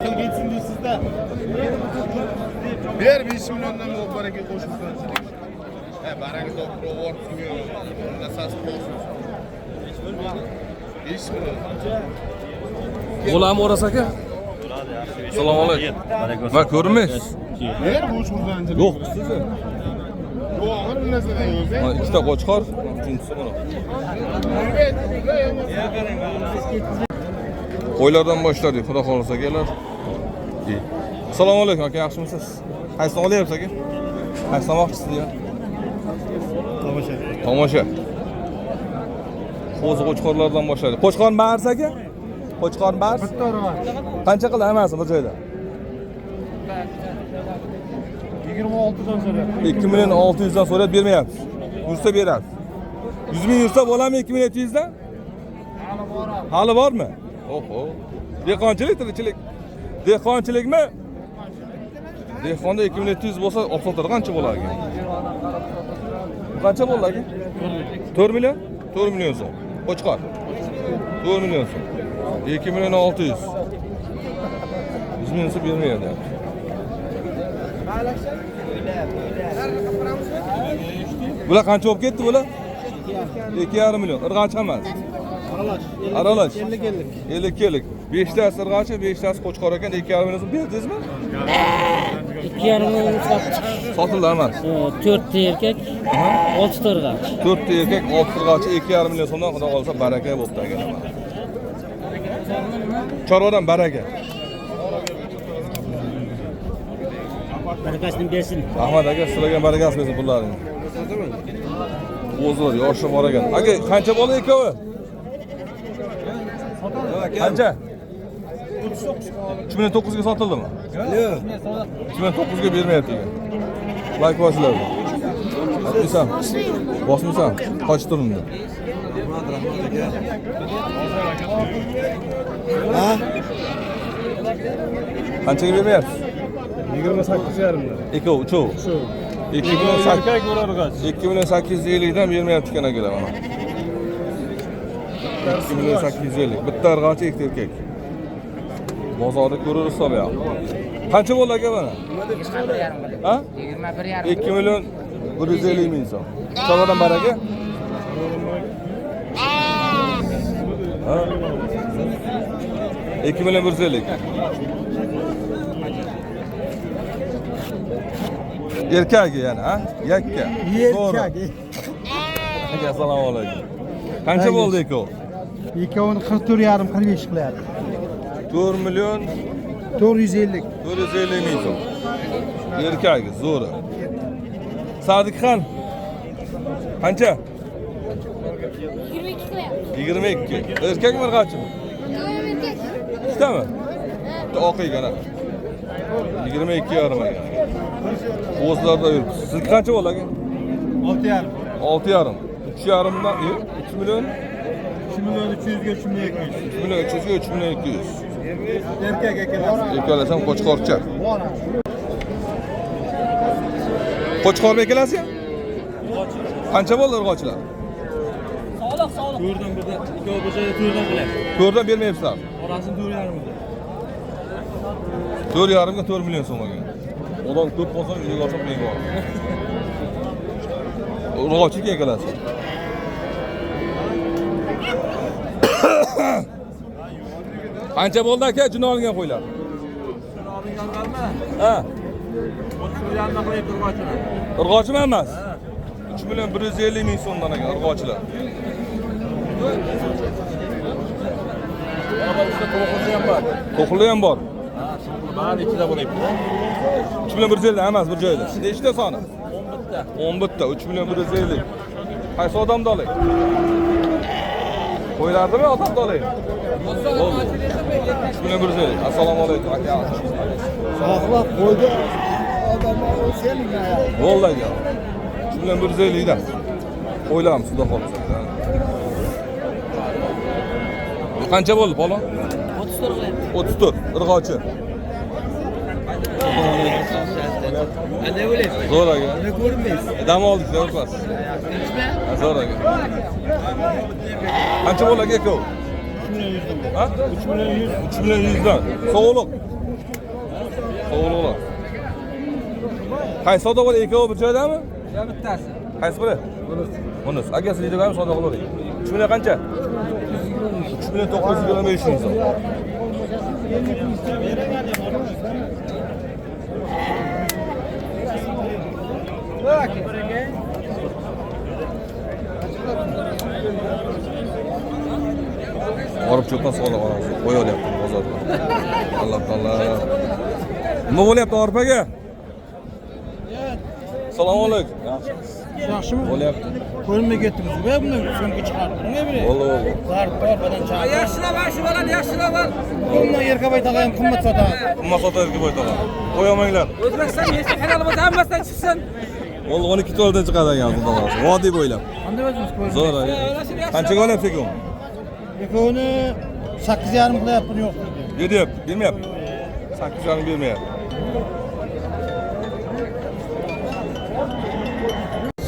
Geçsin diyor sizde. Ver 5 milyondan o baraka koşursan. He baraka doktor var sunuyor. Nasıl koşuyorsun? 5 milyon. G'olami o'rasaka? Assalomu alaykum. Va ko'rmaysiz? Ver bu şuradan. Yo'q. Yo'q, bir narsadan yo'q. Ha, ikkita qo'chqor, uchinchisi mana. Qo'ylardan boshladik, xudo xolisa kelar. Assalomu alaykum aka, yaxshimisiz? Qaysini olyapsiz aka? Qaysini olmoqchisiz ya? Tomosha. Tomosha. Qo'zi qo'chqorlardan boshladik. Qo'chqor bars aka? Qo'chqor bars? Bitta var. Qancha qildi hammasi bir joyda? 26'dan sonra. 2 milyon 600 dan so'rab bermayapsiz. Yursa berasiz. 100 ming yursa bo'ladimi 2 milyon 700 dan? Hali bormi? Oho. Dehqonchilik, tirikchilik. Dehqonchilikmi? Dehqonda 2 milyon 700 bo'lsa, oqsoqlar qancha bo'lar ekan? Qancha bo'ldi aka? 4 milyon? 4 milyon so'm. Qo'chqor. 4 milyon so'm. 2 milyon 600. 100 ming so'm bermayapti. Bular qancha olib ketdi bular? 2,5 milyon. Irg'achi emas. Aralash. 50. 5 tasi irg'achi, 5 tasi qo'chqor ekan, 2,5 milyon so'm berdingizmi? 2,5 milyon sattık. Sotildi emas. 4 erkek, 6 tırgaç. 4 ta erkak, 6 irg'achi, 2,5 milyon so'mdan xudo qolsa baraka bo'pti aka. Chorvadan baraka. Barakasını versin. Ahmad aka sizlarga barakasi bersin pullaring. O'zlar yoshim bor ekan. Aka, qancha bo'ldi ikkovi? Qancha? 3900 ga sotildimi? Yo'q. 3900 ga bermayapti ekan. Like bosinglar. Bosmisam. Bosmisam. Qoch turimda. Ha? Qanchaga bermayapsiz? 28,5'dan. Ikkovi, uchov. 2 milyon 850 dan bermayapti ekan akalar mana. 2 milyon 850. Bitta irg'achi, ikkita erkak. Bozorda ko'rib hisob yo'q. Qancha bo'ldi aka mana? 21,5. Ha? 21,5. 2 milyon 150 ming so'm. Chorvadan baraka? Ha? 2 milyon 150. Erkagi yani ha? Yakka. Erkagi. Aka assalomu alaykum. Qancha bo'ldi ikov? İkavını 44,5-45 qilyapti. 4 milyon 450. 450 ming so'm. Erkagi zo'ri. Sadiqxon. Qancha? 22 qilyapti. 22. Erkakmi irg'achimi? Erkak. Ikkitami? Bitta oq ekan ha. 22,5 ekan. O'zlarda yuribsiz. Sizga qancha bo'ldi aka? 6,5. 6,5. 3,5 dan 3 milyon 3 milyon 300 ga 3 milyon 200. 3 milyon 300 ga 3 milyon 200. Erkek akalar. Ekalasam qo'chqorcha. Qo'chqormi ekalasi? Qancha bo'ldi irg'ochilar? To'rdan birda, ikkovi bo'lsa to'rdan qilyapti. 4dan bermayapsizlar. Orasini 4,5. 4,5 ga 4 milyon so'm ekan. Odam ko'p bo'lsa uyga olsa menga bor. Irg'ochi ekalasi. Qancha bo'ldi aka jun olgan qo'ylar? Ha. 30 dan qilyapti urg'ochini. Irg'ochimi emas? 3 milyon 150 ming so'mdan ekan irg'ochilar. To'qli ham bor. Bari ichida bo'lyapti. 3 milyon 150 emas bir joyda. Nechta soni? 11 ta. 3 milyon 150. Qaysi odamni oling? Qo'ylardimi odamni oling? Bo'ldi. 3 milyon 150. Assalomu alaykum aka. Saqlab qo'ydi. Odamlar sening ya. Bo'ldi aka. 3 milyon 150 dan. Qo'ylarimiz xudo xolisa. Qancha bo'ldi palon? 34 irg'ochi. Qanday bo'lyapti? Zo'r aka. Ne ko'rmaysiz. Dam oldik, zo'r. Zo'r aka. Qancha bo'ldi aka ikkovi? 3 milyon 100. Ha? 3 milyon 100. 3 milyon 100 dan. Sog'liq. Sog'liqlar. Qaysi savdo bo'lar? Ikkovi bir joydami? Ya bittasi. Qaysi biri? Bunisi. Akasi deydigan savdo qilavering. 3 million qancha? 3 million 925 ming so'm. Borib cho'pdan savdo qilamiz. Qo'yalyapti bozorda. Alloh taolo. Nima bo'lyapti Orpaga? Assalomu alaykum. Yaxshimi? Bo'lyapti. Ko'rinmay ketdingiz. Va buni so'mga chiqardim. Ne bileyim? Vallahi. Zarbadan chiqardim. Yaxshilab shu bolani yaxshilab ol. Bundan Erkabay taqayam qimmat sotadi. Qimmat sotadigan boytalar. Qo'yamanglar. O'zbekiston nechta halol bo'lsa hammasdan chiqsin. Vallahi 12 to'rdan chiqadi ekan bundan qarasa. Vodiy bo'ylab. Qanday o'zingiz ko'rinmay? Zo'r. Qanchaga olyapsiz ekan? Ekoni 8,5 qilyapti yo'q. Beryapti, bermayapti. 8,5 bermayapti.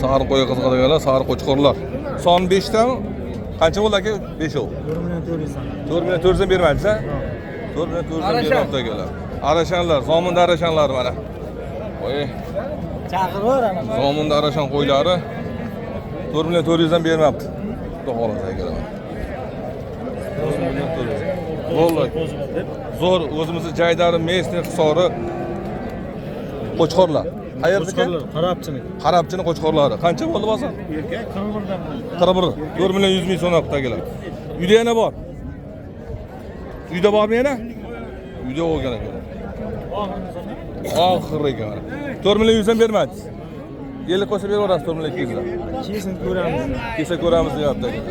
Sariq qo'yga qiziqadiganlar, sariq qo'chqorlar. Son 5 tami? Qancha bo'ldi aka? 5 ov. 4 million 400 bermadingiz-a? 4 million 400 bermoqda ekanlar. Arashanlar, zominda arashanlar mana. Voy, Chaqirib ana. zominda arashan qo'ylari 4 million 400 dan bermabdi. Xudo xolasa ekanlar. 4 million 400. Vallahi zo'r o'zimizni Jaydari, Mesni, Hisori qo'chqorlar. Qayerdiki? Qarabchilik. Qarabchini qo'chqorlari. Qancha bo'ldi bo'lsa? Erkak 41dan. 41. 4 million 100 ming so'm haqdagilar. Uyda yana bor. Uyda bormi yana? Uyda bo'lgan ekan. Oxir ekan. 4 million 100 dan bermadingiz. 50 qo'ysa beraverasiz 4 million 200 dan. Kesin ko'ramiz. Kelsa ko'ramiz deyapti ekan.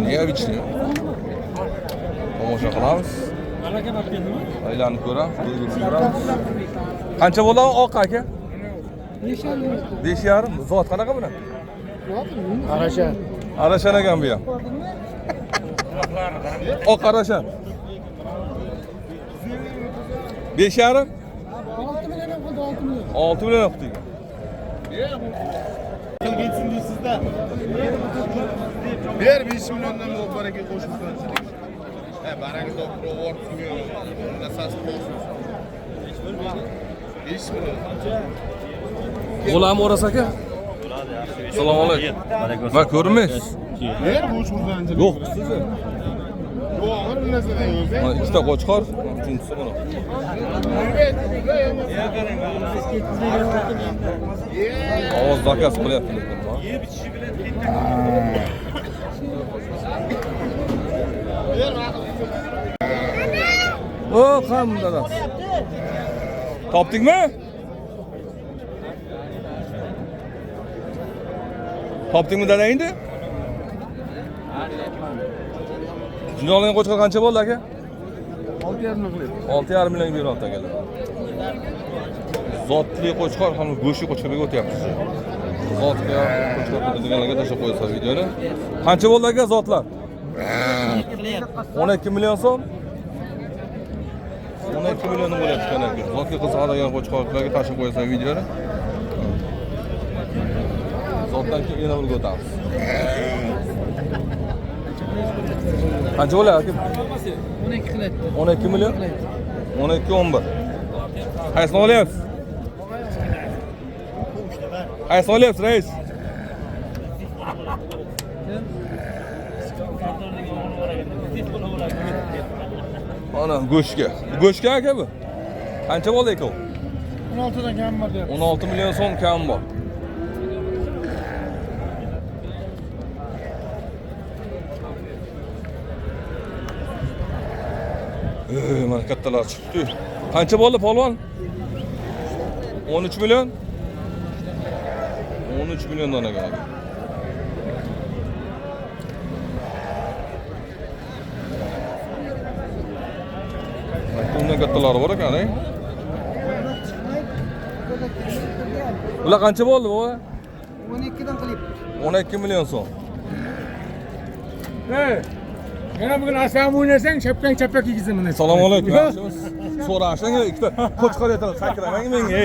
Niye bichli? Tomosha qilamiz. Alaka borib keldimi? Aylanib ko'ramiz, ko'ramiz. Qancha bo'ladi oq aka? 5,5. Zot qanaqa buni? Qarasha. Arashan ekan bu ham. Oq arashan. 5,5. 6 million yo'q deydi. Qilgitsin deysizda. Ber 5 milliondan bo'lib baraka qo'shibsan. Baraka topib o'rtib nasas qo'shib. 5 million. Bo'lami o'ras aka? Assalomu alaykum. Va ko'rmaysiz? Ber bu churzanchi. Yo'q, sizni. Yo'q, bir narsadan o'zi. Mana ikkita qo'chqor, uchinchisi buni. Ovoz zakaz qilyapti lekin bu. O, qam dada. Topdingmi? Topdingmi dada endi? Jinolan qo'chqor qancha bo'ldi aka? 6,5 million. 6,5 million beryapti akalar. Zotli qo'chqor ham go'shi qo'chqorga o'tyapti. Zotga qo'chqor deganlarga tashlab qo'ysa videoni. Qancha bo'ldi aka zotlar? 12 million so'm. 12 million bo'lyapti aka. Zotga qiziqadigan qo'chqorlarga tashlab qo'ysa videoni. Zotdan keyin yana bir o'tamiz. Qancha bo'ladi aka? 12 qilyapti. 12 million. 12 11. Qaysini olyapsiz? Qaysini olyapsiz rais? Ana go'shga. Go'shga aka bu. Qancha bo'ldi aka? 16 dan kam bor deyapti. 16 million so'm kam bor. Mana kattalar chiqdi. Qancha bo'ldi polvon? 13 million. 13 milliondan ekan. Bundan kattalari bor ekan, Ular qancha bo'ldi bu? 12 dan qilib. 12 million so'm. Yana bugun asam o'ynasang, shapkang chappak kiygizaman mana. Assalomu alaykum. So'rashing ikkita qo'chqor aytadi, sakramang menga.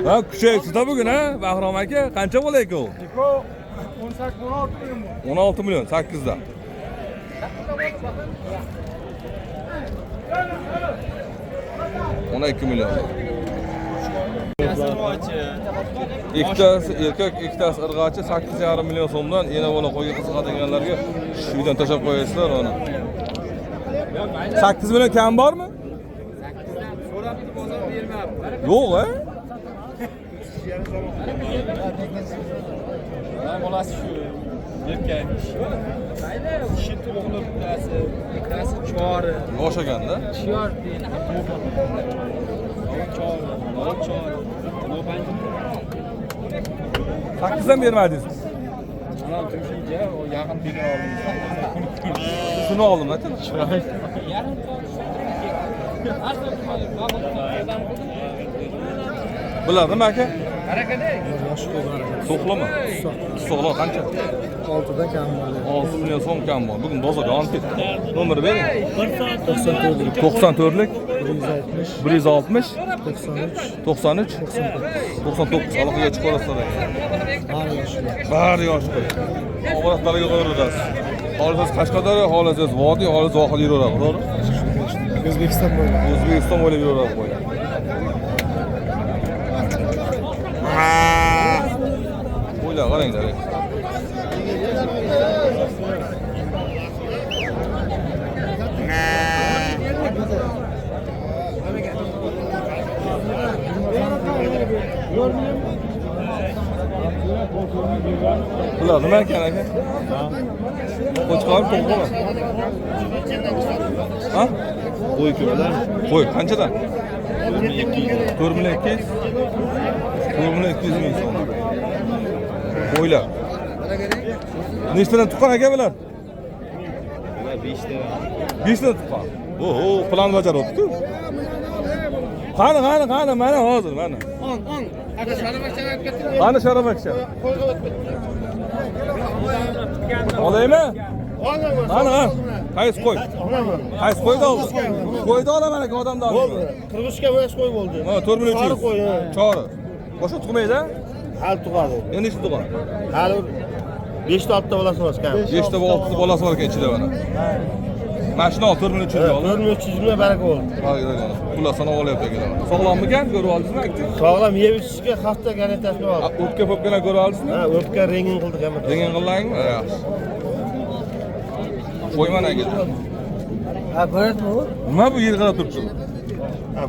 Ha, kuchayibsiz-da bugun, ha? Bahrom aka, qancha bo'ladi u? 16 milyon 8'da. Ona 2 milyon. İktidası erkek, iktidası ırgaçı 8,5 milyon so'mdan yana bola qo'yga qiziqadiganlarga shu videoni tashlab qo'yasizlar ona. 8 milyon kam bormi? So'rabdi, bozor bermayapti. Yo'q, ha? Bolasi shu. Erkakmish. Kishi tug'ilib bittasi chori. Yosh ekanda. Chiyor deydi. Chori. 8'dan bermadingiz. Anam tumshuncha, o yaqin bino oldim. Shuni oldim, ayting. Bular nima aka? So'qlimi? So'qlar qancha? 6'dan kam var. 6 milyon so'm kam bor. Bugun bozor yonib ketdi. Nomer bering. 94lik 160 93 99 aloqaga chiqib olasizlar. Bari yoshlar. Avratlarga qo'yirasiz. Hozir Qashqadaryo, hozir Vodiy, hozir Zohid yuraveradi, to'g'ri? O'zbekiston bo'ylab. O'zbekiston bo'ylab yuraveradi qo'ylar. Qo'ylar qaranglar. Bular nima ekan aka? Qo'chqor to'g'rimi? Ha? Qo'y ko'plar. Qo'y qanchadan? 4200. 4200 ming so'm. Qo'ylar. Nechtadan tuqqan aka bular? 5 ta. 5 ta tuqqan. Oho, plan bajaryapti-ku. Qani, mana hozir, mana. Aka sharamakcha olib ketdim. Qani sharamakcha? Olaymi? Qani, qaysi qo'y? Qaysi qo'yda oldi? Qo'yda olaman aka odamdan. Bo'ldi. 43 ga bo'yash qo'y bo'ldi. Ha, 4300. Chori qo'y. Chori. Boshqa tuqmaydi-a? Hali tug'adi. Endi nechta tuqqan? Hali 5 ta 6 ta bolasi bor ekan. 5 ta va 6 ta bolasi bor ekan ichida mana. Mashina 4300 ga oldi. 4300 ga baraka bo'ldi. Pullar sanab olyapti akalar. Sog'lommikan? Ko'rib oldingizmi aka? Sog'lom yeb ichishga hafta garantasini oldi. O'pka-po'pkalar ko'rib oldingizmi? Ha, o'pka rengin qildik hamma. Rengin qildingmi? Yaxshi. Qo'yman aka. Ha, ko'radimi u? Nima bu yer qarab turibsiz? Ha,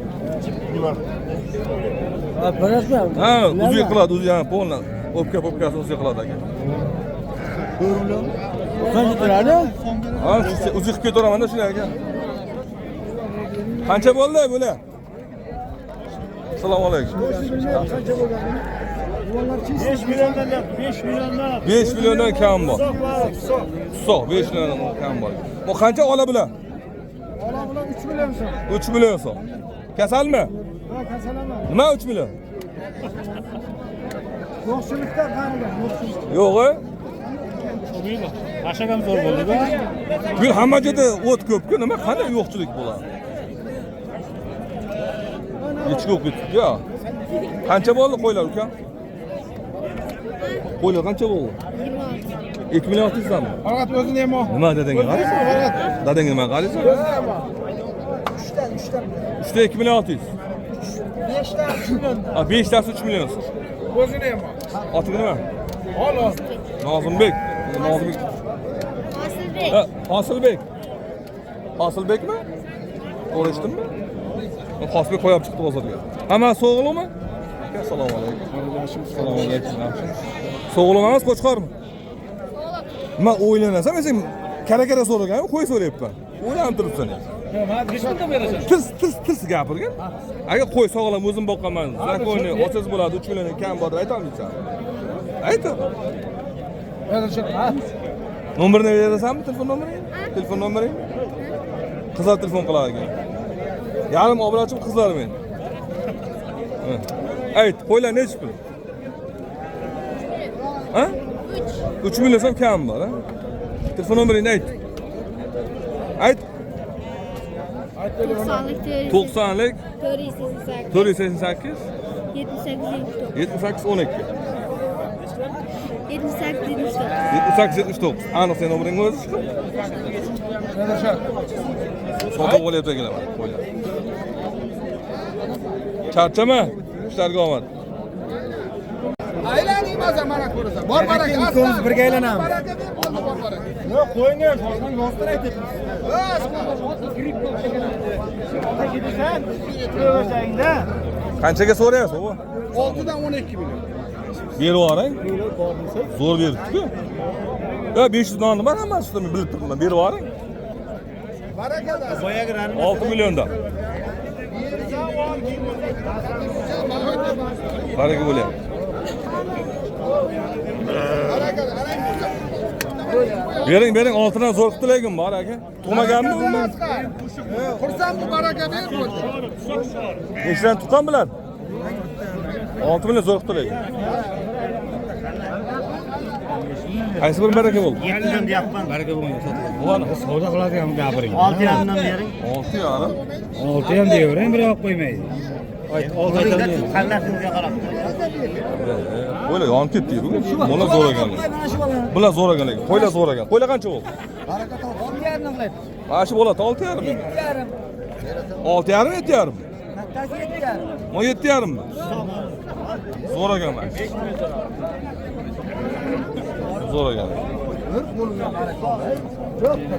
nima? Ha, ko'radimi? Ha, uzuk qiladi, uzuk, ha, polni. O'pka-po'pkasi uzuk qiladi aka. Qancha turadi? Ha, uzuk qilib ketaman-da shunday aka. Qancha bo'ldi bular? Assalomu alaykum. Qancha bo'lgani? Ular 5 milliondan 5 milliondan. 5 milliondan kam bor. So'q 5 milliondan kam bor. Bu qancha ola bular? Ola bular 3 million so'm. 3 million so'm. Kasalmi? Ha, kasal emas. Nima 3 million? Yo'qchilikda qanigan, yo'qchilik. Yo'q-ku. Ashagam zo'r bo'ldi-da. Bu hamma joyda o't ko'p-ku, nima qanday yo'qchilik bo'ladi? Hech ko'p ketdi-ku. Qancha bo'ldi qo'ylar uka? Qo'ylar qancha bo'ldi? 2 million 600 dan. Faqat o'zini ham ol. Nima dadangga qaraysan? Dadangga nima qaraysan? 3 ta 2 million 600. 5 ta 3 million. Ha, 5 tasi 3 million. O'zini ham ol. Oting nima? Ol. Nozimbek. Nozimbek. Hosilbek. Ha, Hosilbek. Hosilbekmi? To'g'ri eshitdimmi? Hosilbek qo'yib chiqdi bozorga. Hamma sog'lommi? Assalomu alaykum. Assalomu alaykum. Sog'lom emas, qo'chqormi? Nima o'ylanasan, men sen kara so'raganmi, qo'y so'rayapman. O'ylanib turibsan. Tirs gapirgin. Agar qo'y sog'lom o'zim boqaman, zakonni otsiz bo'ladi, 3 million kam bor, aytolmaysan. Ayt. Nomerini berasanmi, telefon nomering? Telefon nomering? Qizlar telefon qilar ekan. Yarim obrachim qizlar men. Ayt, qo'ylar nechta pul? Ha? 3 million so'm kam bor, ha? Telefon nomeringni ayt. Ayt. 90lik 488 78 78 12. 78-79. Aniq sen nomering o'zi chiqib. Savdo bo'lyapti kelaman. Qo'ylar. Charchama, ishlarga omad. Aylaning maza mana ko'rasan. Bor baraka. Ikkovimiz birga aylanamiz. Baraka ber bo'ldi bor baraka. Yo'q, qo'ying, hozir yozdir aytibmiz. Qanchaga so'rayapsiz o'g'il? 6 dan 12 million. Berib yuboring. Zo'r beribdi-ku. Yo 500 nonni bor hammasini bilib turibman. Berib yuboring. Baraka. 6 milliondan. Baraka bo'lyapti. Bering, oltidan zo'r qilib bor aka. Tug'maganmi uni? Xursand bu baraka ber bo'ldi. Nechdan tuqqan bilan? 6 million zo'r qilib. Qaysi bir baraka bo'ldi? 7dan deyapman. Baraka bo'lmaydi. Bo'ladi. Savdo qiladigan gapiring. 6,5dan bering. 6,5. 6 ham deyavering, bir olib qo'ymaydi. Ayt, 6 aytadi. Qandasinizga qarab. Qo'ylar yonib ketdi bugun. Bular zo'r ekanlar. Bular zo'r ekanlar. Qo'ylar zo'r ekan. Qo'ylar qancha bo'ldi? Baraka top 6,5 qilyapti. Mana shu bo'ladi 6,5. 6,5 7,5. Kattasi 7,5. Mo 7,5 mi? Zo'r ekan mana. Zo'r ekan.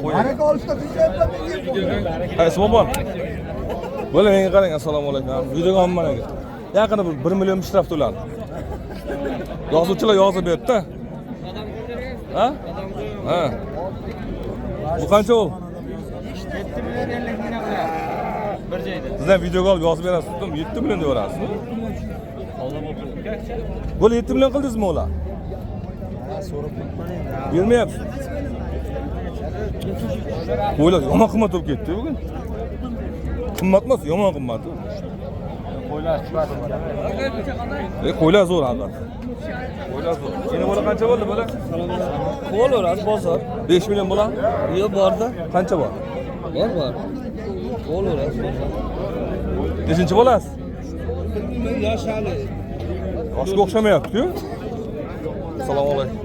Baraka olishda kuchayapti. Qaysi bobon? Bo'la menga qarang, assalomu alaykum. Videoga olman aka. Yaqinda 1 million ishraf to'ladi. Yozuvchilar yozib berdi-da. Ha? Ha. Bu qancha bo'ldi? 7 million 50 million bir joyda. Sizlar videoga olib yozib berasiz, 7 million deyapsiz. Bo'la 7 million qildingizmi ular? Bermayapsiz. Qo'ylar yomon qimmat bo'lib ketdi bugun. Qimmat emas, yomon qimmat. Qo'ylar chiqadi. Qo'ylar zo'r albatta. Qo'ylar zo'r. Yana bola qancha bo'ldi bola? Bo'laveradi bozor. 5 million bola? Yo'q, borda. Qancha bor? Bor. Bo'laveradi. Nechinchi bolasiz? Yosh hali. Yoshga o'xshamayapti-ku. Assalomu alaykum.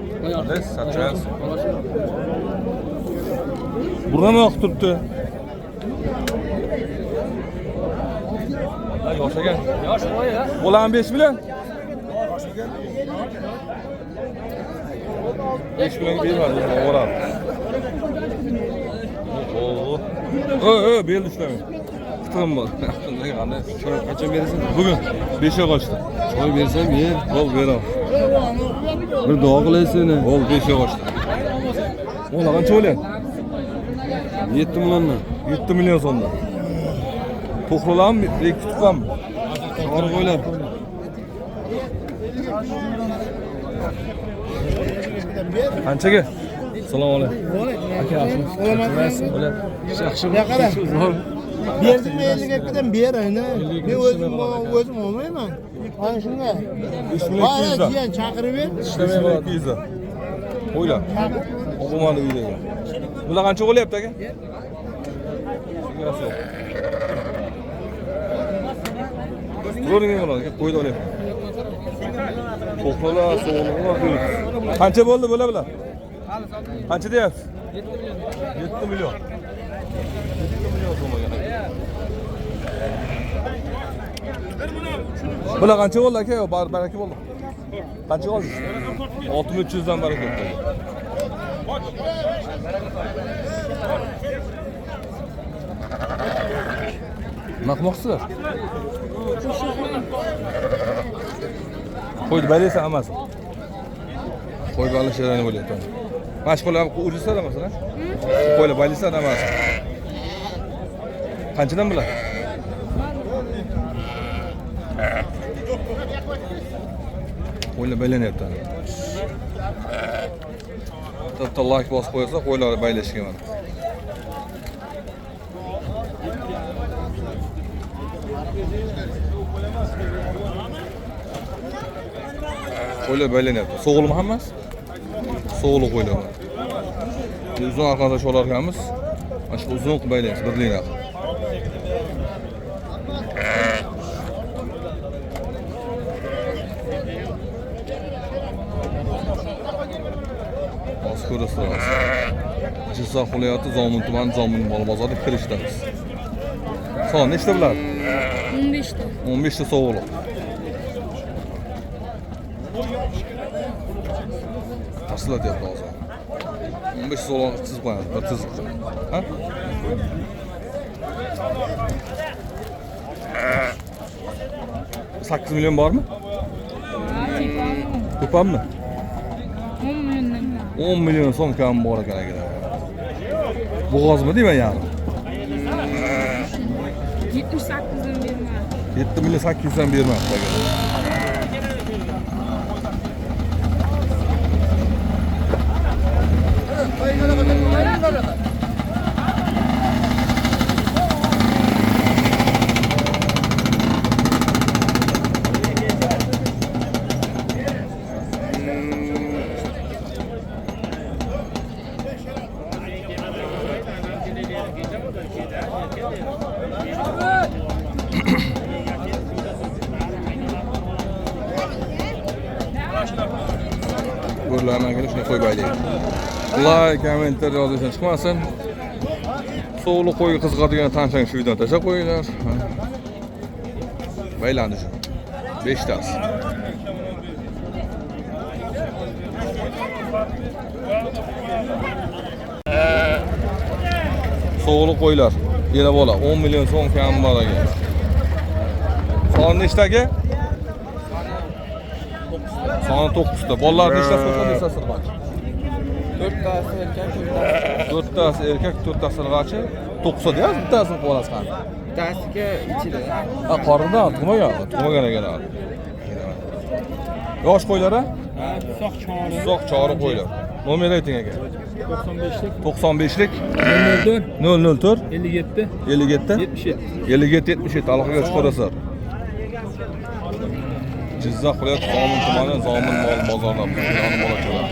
Charchayapsiz. Burama yoqib turibdi. Yosh ekan. Yosh qo'ya. Bo'lam 5 million. 5 million bermadi, o'rab. Beldi ishlamay. Qitig'im bor. Qanday? Choy qachon berasan? Bugun 5 ga qochdi. Choy bersam ber. Bo'l, beraman. Bir duo qilaysizmi? Bo'l, 5 ga qochdi. O'la qancha bo'lyapti? 7 milliondan. 7 million so'mdan. To'xtalammi, ikki tuqqanmi? To'g'ri qo'ylar. Qanchaga? Assalomu alaykum. Aka, yaxshimisiz? Yaxshimi? Qara. Berdingmi 50 dan berayni. Men o'zim olmayman. Ana shunga. 5 million 200 dan. Jiyan chaqirib ber. Ishlamay qoladi 200 dan. Qo'ylar. O'qimani uydaga. Bular qancha bo'lyapti aka? Ko'ring mana, qo'ydi olyapti. To'xtalar, so'g'liqlar. Qancha bo'ldi bular? Qancha deyapsiz? 7 million. 7 million so'magan. Bular qancha bo'ldi aka? Baraka bo'ldi. Qancha oldi? 6300 dan baraka bo'ldi. Nima qilmoqsizlar? Qo'ydi balaysan hammasi. Qo'y balashlarni bo'lyapti. Mashg'ullar urishsa masalan. Qo'ylar balaysan hammasi. Qanchadan bular? Qo'ylar baylanyapti. Bitta like bosib qo'ysa, qo'ylar baylashga mana. Qo'ylar baylanyapti. So'g'ilmi hammasi? So'g'li qo'ylar. Uzun arqonda sholarganmiz. Mana shu uzun qilib baylaymiz, birlikda. ko'rasiz. Jizzax viloyati Zomin tumani Zomin mol bozori kirishdamiz. Son nechta bo'ladi? 15 ta. 15 ta sovuqliq. Asla deyapti hozir. 15 sovuqliq chizib qo'yadi, bir chiziq. Ha? $8 million bormi? Ko'pammi? 10 milliondan. 10 million so'm kam bor ekan aka. Bo'g'ozmi deyman yani. 78 dan berma. 7 million 800 dan bermabdi aka. Go'rlarni aka shuni qo'yib aylaylik. Like, kommentar yozishdan chiqmasin. So'g'li qo'yga qiziqadigan tanchang shu videoni tashlab qo'yinglar. Baylandi shu. 5 tasi. So'g'li qo'ylar. Yana bola 10 million so'm kam bor ekan. Son nechtaga? Son 9 ta. Bolalar nechtasi o'tgan desasiz qancha? 4 tasi erkak, 4 tasi erkak, 4 tasi ilg'achi. 9 ta deyapsiz, bittasini bolasi qani? bittasiga ichida. Ha, qornidan tug'magan ekan. Yosh qo'ylar a? Soq chori. Soq chori qo'ylar. Nomer ayting aka. 95lik 95lik 004 004 57 57 77. 77 aloqaga chiqarasizlar. Jizzax viloyati Zomin tumani Zomin mol bozoridan pullarni bolachalar.